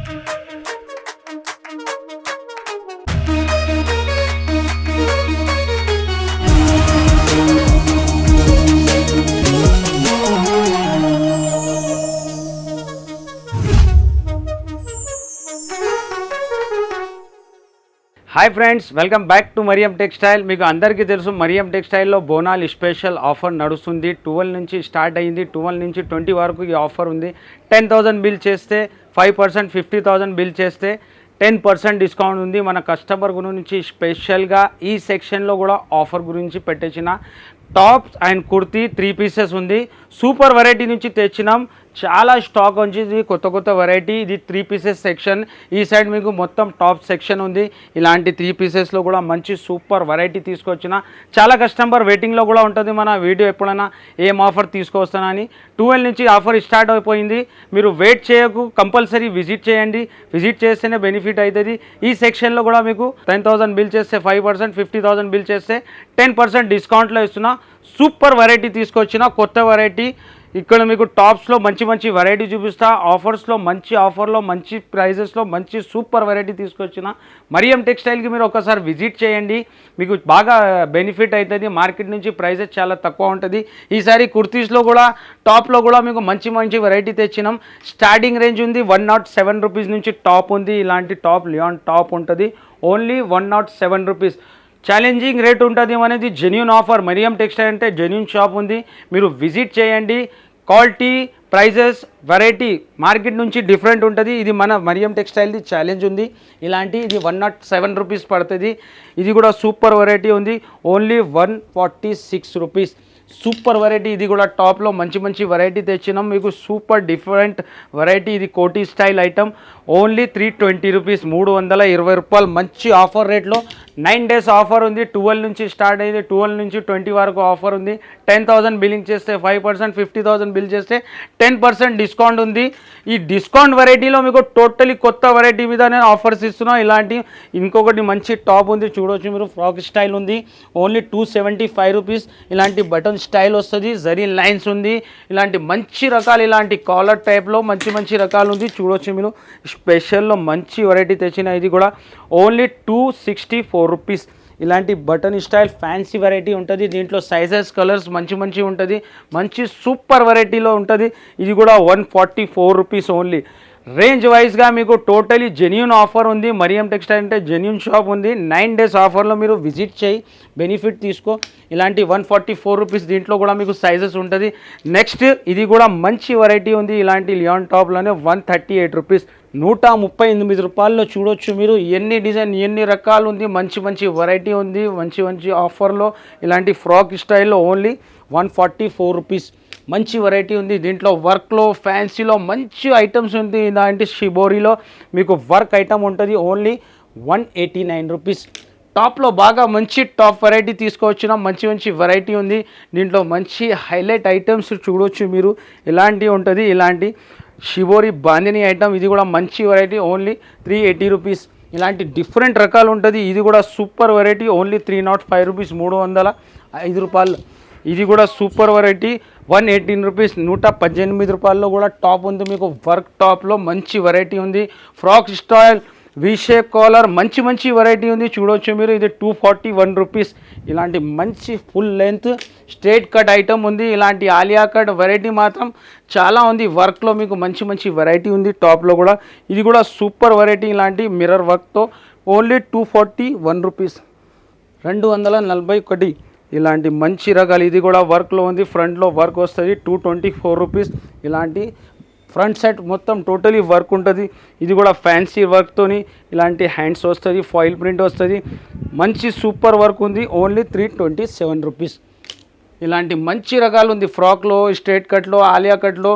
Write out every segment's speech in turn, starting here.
Hi friends, welcome back to Mariyam textile. మీకు అందరికీ తెలుసు మరియం టెక్స్టైల్లో బోనాల్ స్పెషల్ ఆఫర్ నడుస్తుంది. 12 నుంచి స్టార్ట్ అయ్యింది. 12 నుంచి 20 వరకు ఈ ఆఫర్ ఉంది. 10,000 బిల్ చేస్తే 5%, 50,000 బిల్ చేస్తే 10% డిస్కౌంట్ ఉంది. మన కస్టమర్ గురించి స్పెషల్గా ఈ సెక్షన్లో కూడా ఆఫర్ గురించి పెట్టేసిన టాప్స్ అండ్ కుర్తీ 3 పీసెస్ ఉంది. సూపర్ వెరైటీ నుంచి తెచ్చినాం. చాలా స్టాక్ వచ్చింది, కొత్త వెరైటీ. ఇది 3 పీసెస్ సెక్షన్. ఈ సైడ్ మీకు మొత్తం టాప్ సెక్షన్ ఉంది. ఇలాంటి 3 పీసెస్లో కూడా మంచి సూపర్ వెరైటీ తీసుకొచ్చిన. చాలా కస్టమర్ వెయిటింగ్లో కూడా ఉంటుంది మన వీడియో ఎప్పుడైనా ఏం ఆఫర్ తీసుకొస్తానని. 12 నుంచి ఆఫర్ స్టార్ట్ అయిపోయింది. మీరు వెయిట్ చేయకు, కంపల్సరీ విజిట్ చేయండి. విజిట్ చేస్తేనే బెనిఫిట్ అవుతుంది. ఈ సెక్షన్లో కూడా మీకు 10,000 బిల్ చేస్తే 5%, 50,000 బిల్ చేస్తే 10% డిస్కౌంట్లో ఇస్తున్నా. సూపర్ వెరైటీ తీసుకొచ్చిన, కొత్త వెరైటీ. ఇక్కడ మీకు టాప్స్లో మంచి వెరైటీ చూపిస్తా. ఆఫర్స్లో ఆఫర్లో మంచి ప్రైజెస్లో మంచి సూపర్ వెరైటీ తీసుకొచ్చిన. మరియం టెక్స్టైల్కి మీరు ఒకసారి విజిట్ చేయండి, మీకు బాగా బెనిఫిట్ అవుతుంది. మార్కెట్ నుంచి ప్రైజెస్ చాలా తక్కువ ఉంటుంది. ఈసారి కుర్తీస్లో కూడా టాప్లో కూడా మీకు మంచి వెరైటీ తెచ్చినాం. స్టార్టింగ్ రేంజ్ ఉంది 107 రూపీస్ నుంచి టాప్ ఉంది. ఇలాంటి టాప్ లియాన్ టాప్ ఉంటుంది ఓన్లీ 107 రూపీస్. ఛాలెంజింగ్ రేట్ ఉంటుంది అనేది జెన్యూన్ ఆఫర్. మరియం టెక్స్టైల్ అంటే జెన్యూన్ షాప్ ఉంది, మీరు విజిట్ చేయండి. క్వాలిటీ, ప్రైజెస్, వెరైటీ మార్కెట్ నుంచి డిఫరెంట్ ఉంటుంది. ఇది మన మరియం టెక్స్టైల్ది ఛాలెంజ్ ఉంది. ఇలాంటి ఇది 107 రూపీస్ పడుతుంది. ఇది కూడా సూపర్ వెరైటీ ఉంది ఓన్లీ 146 రూపీస్. Super variety. ఇది కూడా టాప్లో మంచి వెరైటీ తెచ్చినాం మీకు. Super different variety. ఇది కోటీ స్టైల్ ఐటమ్ ఓన్లీ 320 రూపీస్, 320 రూపాయలు. మంచి ఆఫర్ రేట్లో 9 డేస్ ఆఫర్ ఉంది. 12 నుంచి స్టార్ట్ అయింది. 12 నుంచి 20 వరకు ఆఫర్ ఉంది. 10,000 బిల్లింగ్ చేస్తే 5%, 50,000 బిల్ చేస్తే 10% డిస్కౌంట్ ఉంది. ఈ డిస్కౌంట్ వెరైటీలో మీకు టోటలీ కొత్త వెరైటీ మీద నేను ఆఫర్స్ ఇస్తున్నాను. ఇలాంటి ఇంకొకటి మంచి టాప్ ఉంది, చూడవచ్చు మీరు. ఫ్రాక్ స్టైల్ ఉంది ఓన్లీ 275 రూపీస్. ఇలాంటి బటన్ స్టైల్ వస్తుంది, జరీ లైన్స్ ఉంది. ఇలాంటి మంచి రకాలు, ఇలాంటి కాలర్ టైప్లో మంచి రకాలు ఉంది, చూడవచ్చు మీరు. స్పెషల్లో మంచి వెరైటీ తెచ్చిన. ఇది కూడా ఓన్లీ 264 రూపీస్. ఇలాంటి బటన్ స్టైల్ ఫ్యాన్సీ వెరైటీ ఉంటుంది. దీంట్లో సైజెస్, కలర్స్ మంచి ఉంటుంది. మంచి సూపర్ వెరైటీలో ఉంటుంది. ఇది కూడా 144 రూపీస్ ఓన్లీ. రేంజ్ వైజ్గా మీకు టోటలీ జెన్యూన్ ఆఫర్ ఉంది. మరియం టెక్స్టైల్ అంటే జెన్యూన్ షాప్ ఉంది. 9 డేస్ ఆఫర్లో మీరు విజిట్ చేయి, బెనిఫిట్ తీసుకో. ఇలాంటి 144 రూపీస్. దీంట్లో కూడా మీకు సైజెస్ ఉంటుంది. నెక్స్ట్ ఇది కూడా మంచి వెరైటీ ఉంది. ఇలాంటి లియాన్ టాప్లోనే 138 రూపీస్, 138 రూపాయల్లో చూడొచ్చు మీరు. ఎన్ని డిజైన్, ఎన్ని రకాలు ఉంది. మంచి వెరైటీ ఉంది. మంచి ఆఫర్లో ఇలాంటి ఫ్రాక్ స్టైల్లో ఓన్లీ 144 రూపీస్. మంచి వెరైటీ ఉంది. దీంట్లో వర్క్లో, ఫ్యాన్సీలో మంచి ఐటమ్స్ ఉంది. ఇలాంటి షిబోరీలో మీకు వర్క్ ఐటమ్ ఉంటుంది ఓన్లీ 189 రూపీస్. టాప్లో బాగా మంచి టాప్ వెరైటీ తీసుకొచ్చిన. మంచి వెరైటీ ఉంది. దీంట్లో మంచి హైలైట్ ఐటమ్స్ చూడవచ్చు మీరు. ఇలాంటివి ఉంటుంది. ఇలాంటి షిబోరి బాందిని ఐటమ్. ఇది కూడా మంచి వెరైటీ ఓన్లీ 380 రూపీస్. ఇలాంటి డిఫరెంట్ రకాలు ఉంటుంది. ఇది కూడా సూపర్ వెరైటీ ఓన్లీ 305 రూపీస్, 305 రూపాయలు. ఇది కూడా సూపర్ వెరైటీ 118 రూపీస్, 118 రూపాయల్లో కూడా టాప్ ఉంది మీకు. వర్క్ టాప్లో మంచి వెరైటీ ఉంది. Frock style, V shape collar మంచి వెరైటీ ఉంది, చూడవచ్చు మీరు. ఇది 241 రూపీస్. ఇలాంటి మంచి full length straight cut item ఉంది. ఇలాంటి ఆలియా కట్ వెరైటీ మాత్రం చాలా ఉంది. వర్క్లో మీకు మంచి వెరైటీ ఉంది టాప్లో కూడా. ఇది కూడా సూపర్ వెరైటీ. ఇలాంటి మిర్రర్ వర్క్తో ఓన్లీ 241 రూపీస్, 241. ఇలాంటి మంచి రకాలు. ఇది కూడా వర్క్లో ఉంది. ఫ్రంట్లో వర్క్ వస్తుంది 224 రూపీస్. ఇలాంటి ఫ్రంట్ సైడ్ మొత్తం టోటలీ వర్క్ ఉంటుంది. ఇది కూడా ఫ్యాన్సీ వర్క్తోని ఇలాంటి హ్యాండ్స్ వస్తుంది, ఫాయిల్ ప్రింట్ వస్తుంది. మంచి సూపర్ వర్క్ ఉంది ఓన్లీ 327 రూపీస్. ఇలాంటి మంచి రకాలు ఉంది. ఫ్రాక్లో, స్ట్రైట్ కట్లో, ఆలియా కట్లో,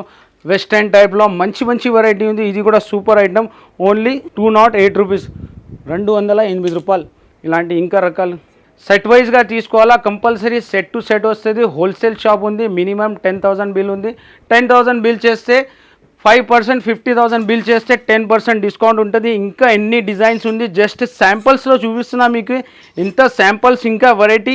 వెస్టర్న్ టైప్లో మంచి వెరైటీ ఉంది. ఇది కూడా సూపర్ ఐటమ్ ఓన్లీ 208 రూపీస్, 208 రూపాయలు. ఇలాంటి ఇంకా రకాలు సెట్ వైజ్గా తీసుకోవాలా, కంపల్సరీ సెట్ టు సెట్ వస్తుంది. హోల్సేల్ షాప్ ఉంది. మినిమం 10,000 బిల్ ఉంది. 10,000 బిల్ చేస్తే 5%, 50,000 బిల్ చేస్తే 10% డిస్కౌంట్ ఉంటుంది. ఇంకా ఎన్ని డిజైన్స్ ఉంది, జస్ట్ శాంపుల్స్లో చూపిస్తున్నా మీకు. ఇంత శాంపుల్స్ ఇంకా వెరైటీ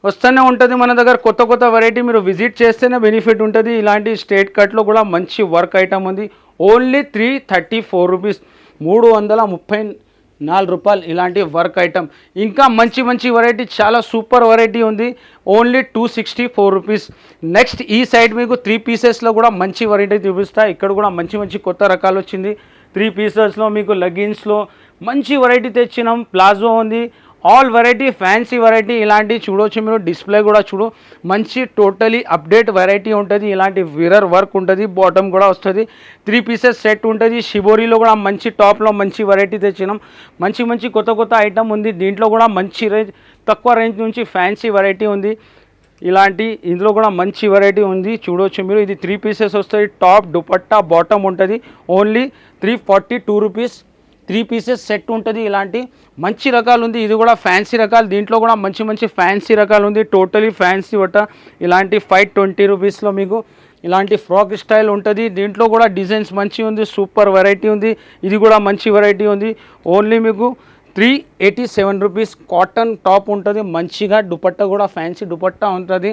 వస్తూనే ఉంటుంది మన దగ్గర. కొత్త వెరైటీ మీరు విజిట్ చేస్తేనే బెనిఫిట్ ఉంటుంది. ఇలాంటి స్ట్రైట్ కట్లో కూడా మంచి వర్క్ ఐటమ్ ఉంది ఓన్లీ 334 రూపీస్, 334 రూపాయలు ఇలాంటి వర్క్ ఐటమ్. ఇంకా మంచి మంచి వెరైటీ, చాలా సూపర్ వెరైటీ ఉంది, ఓన్లీ 264 రూపీస్. నెక్స్ట్ ఈ సైడ్ మీకు 3 పీసెస్లో కూడా మంచి వెరైటీ చూపిస్తా. ఇక్కడ కూడా మంచి మంచి కొత్త రకాలు వచ్చింది. 3 పీసెస్లో మీకు లెగ్గిన్స్లో మంచి వెరైటీ తెచ్చినాం. ప్లాజో ఉంది, ఆల్ వెరైటీ, ఫ్యాన్సీ వెరైటీ ఇలాంటి చూడవచ్చు మీరు. డిస్ప్లే కూడా చూడు, మంచి టోటలీ అప్డేట్ వెరైటీ ఉంటుంది. ఇలాంటి మిర్రర్ వర్క్ ఉంటుంది, బాటమ్ కూడా వస్తుంది. 3 పీసెస్ సెట్ ఉంటుంది. షిబోరీలో కూడా మంచి టాప్లో మంచి వెరైటీ తెచ్చినాం. మంచి మంచి కొత్త కొత్త ఐటమ్ ఉంది. దీంట్లో కూడా మంచి రేంజ్, తక్కువ రేంజ్ నుంచి ఫ్యాన్సీ వెరైటీ ఉంది. ఇలాంటి ఇందులో కూడా మంచి వెరైటీ ఉంది, చూడవచ్చు మీరు. ఇది 3 పీసెస్ వస్తుంది, టాప్, దుపట్టా, బాటమ్ ఉంటుంది. Only 342 rupees. 3 పీసెస్ సెట్ ఉంటుంది. ఇలాంటి మంచి రకాలు ఉంది. ఇది కూడా ఫ్యాన్సీ రకాలు. దీంట్లో కూడా మంచి మంచి ఫ్యాన్సీ రకాలు ఉంది, టోటలీ ఫ్యాన్సీ బట్ట. ఇలాంటి 520 రూపీస్లో మీకు ఇలాంటి ఫ్రాక్ స్టైల్ ఉంటుంది. దీంట్లో కూడా డిజైన్స్ మంచి ఉంది, సూపర్ వెరైటీ ఉంది. ఇది కూడా మంచి వెరైటీ ఉంది. ఓన్లీ మీకు 387 రూపీస్. కాటన్ టాప్ ఉంటుంది, మంచిగా దుపట్టా కూడా ఫ్యాన్సీ దుపట్టా ఉంటుంది.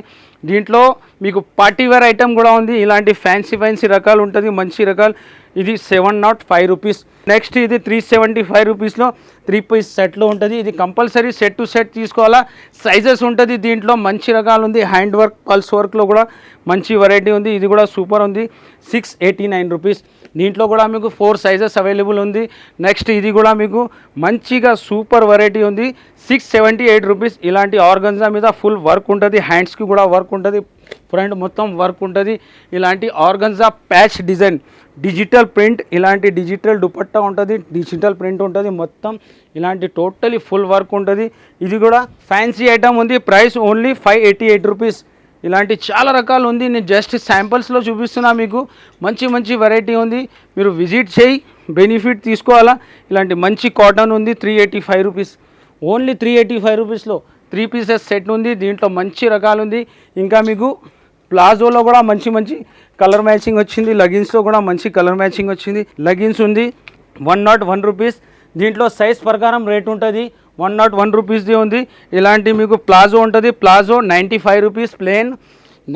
దీంట్లో మీకు పార్టీవేర్ ఐటమ్ కూడా ఉంది. ఇలాంటి ఫ్యాన్సీ రకాలు ఉంటుంది, మంచి రకాలు. ఇది 705 రూపీస్. నెక్స్ట్ ఇది 375 రూపీస్లో 3 పీస్ సెట్లో ఉంటుంది. ఇది కంపల్సరీ సెట్ టు సెట్ తీసుకోవాలా. సైజెస్ ఉంటుంది. దీంట్లో మంచి రకాలు ఉంది. హ్యాండ్ వర్క్, పల్స్ వర్క్లో కూడా మంచి వెరైటీ ఉంది. ఇది కూడా సూపర్ ఉంది. 689 రూపీస్. దీంట్లో కూడా మీకు 4 సైజెస్ అవైలబుల్ ఉంది. నెక్స్ట్ ఇది కూడా మీకు మంచిగా సూపర్ వెరైటీ ఉంది. 678 రూపీస్. ఇలాంటి ఆర్గన్జా మీద ఫుల్ వర్క్ ఉంటుంది, హ్యాండ్స్కి కూడా వర్క్ ఉంటుంది, ఫ్రంట్ మొత్తం వర్క్ ఉంటుంది. ఇలాంటి organza patch design, digital print, ఇలాంటి డిజిటల్ దుపట్టా ఉంటుంది, డిజిటల్ ప్రింట్ ఉంటుంది మొత్తం. ఇలాంటి టోటలీ ఫుల్ వర్క్ ఉంటుంది. ఇది కూడా ఫ్యాన్సీ ఐటమ్ ఉంది. Price only 588 rupees. ఇలాంటి చాలా రకాలు ఉంది. నేను జస్ట్ శాంపిల్స్లో చూపిస్తున్నా మీకు. మంచి మంచి వెరైటీ ఉంది, మీరు విజిట్ చేయి, బెనిఫిట్ తీసుకోవాలా. ఇలాంటి మంచి కాటన్ ఉంది, 385 రూపీస్. ఓన్లీ 385 రూపీస్లో 3 పీసెస్ సెట్ ఉంది. దీంట్లో మంచి రకాలు ఉంది. ఇంకా మీకు ప్లాజోలో కూడా మంచి మంచి కలర్ మ్యాచింగ్ వచ్చింది. లెగిన్స్లో కూడా మంచి కలర్ మ్యాచింగ్ వచ్చింది. లెగిన్స్ ఉంది 101 రూపీస్. దీంట్లో సైజ్ ప్రకారం రేట్ ఉంటుంది. 101 రూపీస్ది ఉంది. ఇలాంటి మీకు ప్లాజో ఉంటుంది. Palazzo 95 rupees, plain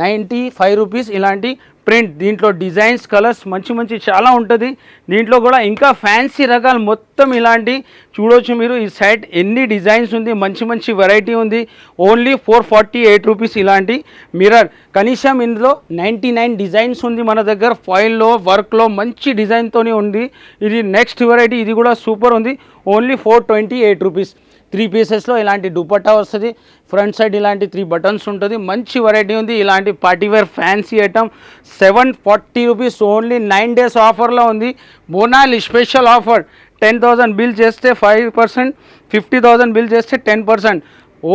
95 rupees. ఇలాంటి ప్రింట్, దీంట్లో డిజైన్స్, కలర్స్ మంచి మంచి చాలా ఉంటుంది. దీంట్లో కూడా ఇంకా ఫ్యాన్సీ రకాలు మొత్తం ఇలాంటి చూడవచ్చు మీరు. ఈ సైడ్ ఎన్ని డిజైన్స్ ఉంది, మంచి మంచి వెరైటీ ఉంది. Only 448 rupees. ఇలాంటి మిర్రర్ కనీసం ఇందులో 99 డిజైన్స్ ఉంది మన దగ్గర. ఫాయిల్లో, వర్క్లో మంచి డిజైన్తోనే ఉంది. ఇది నెక్స్ట్ వెరైటీ, ఇది కూడా సూపర్ ఉంది. Only 428 rupees. 3 పీసెస్లో ఇలాంటి దుపట్టా వస్తుంది. ఫ్రంట్ సైడ్ ఇలాంటి 3 బటన్స్ ఉంటుంది. మంచి వెరైటీ ఉంది. ఇలాంటి party wear fancy item 740 rupees. Only 9 days ఆఫర్లో ఉంది. బోనాల్ స్పెషల్ ఆఫర్. 10,000 బిల్ చేస్తే 5%, 50,000 బిల్ చేస్తే 10%.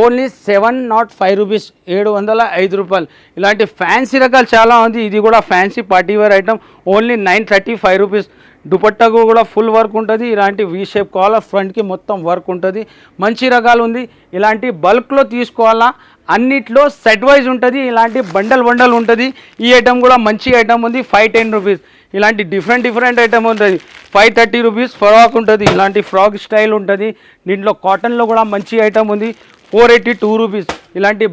ఓన్లీ 705 రూపీస్, 705 రూపాయలు. ఇలాంటి ఫ్యాన్సీ రకాలు చాలా ఉంది. ఇది కూడా fancy partywear item. Only 935 rupees. దుపట్టాకు కూడా ఫుల్ వర్క్ ఉంటుంది. ఇలాంటి వీ షేప్ కావాలా, ఫ్రంట్కి మొత్తం వర్క్ ఉంటుంది. మంచి రకాలు ఉంది. ఇలాంటి బల్క్లో తీసుకోవాలా, అన్నిట్లో సెట్ వైజ్ ఉంటుంది. ఇలాంటి బండల్ ఉంటుంది. ఈ ఐటమ్ కూడా మంచి ఐటమ్ ఉంది. 510 రూపీస్. ఇలాంటి డిఫరెంట్ ఐటమ్ ఉంటుంది. 530 రూపీస్. ఫ్రాక్ ఉంటుంది, ఇలాంటి ఫ్రాక్ స్టైల్ ఉంటుంది. దీంట్లో కాటన్లో కూడా మంచి ఐటమ్ ఉంది. 482 రూపీస్. ఇలాంటి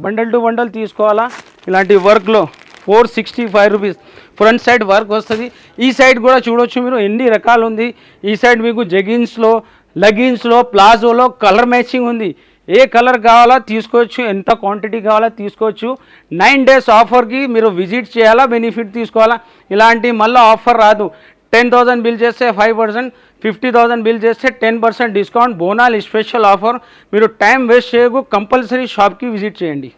బండల్ టు బండల్ తీసుకోవాలా. ఇలాంటి వర్క్లో 465 రూపీస్. ఫ్రంట్ సైడ్ వర్క్ వస్తుంది. ఈ సైడ్ కూడా చూడవచ్చు మీరు, ఎన్ని రకాలు ఉంది. ఈ సైడ్ మీకు జెగిన్స్లో, లెగిన్స్లో, ప్లాజోలో కలర్ మ్యాచింగ్ ఉంది. ఏ కలర్ కావాలా తీసుకోవచ్చు, ఎంత క్వాంటిటీ కావాలా తీసుకోవచ్చు. 9 డేస్ ఆఫర్కి మీరు విజిట్ చేయాలా, బెనిఫిట్ తీసుకోవాలా. ఇలాంటి మళ్ళీ ఆఫర్ రాదు. 10,000 బిల్ చేస్తే 5%, 50,000 బిల్ చేస్తే 10% డిస్కౌంట్. బోనాల్ స్పెషల్ ఆఫర్. మీరు టైం వేస్ట్ చేయకు, కంపల్సరీ షాప్కి విజిట్ చేయండి.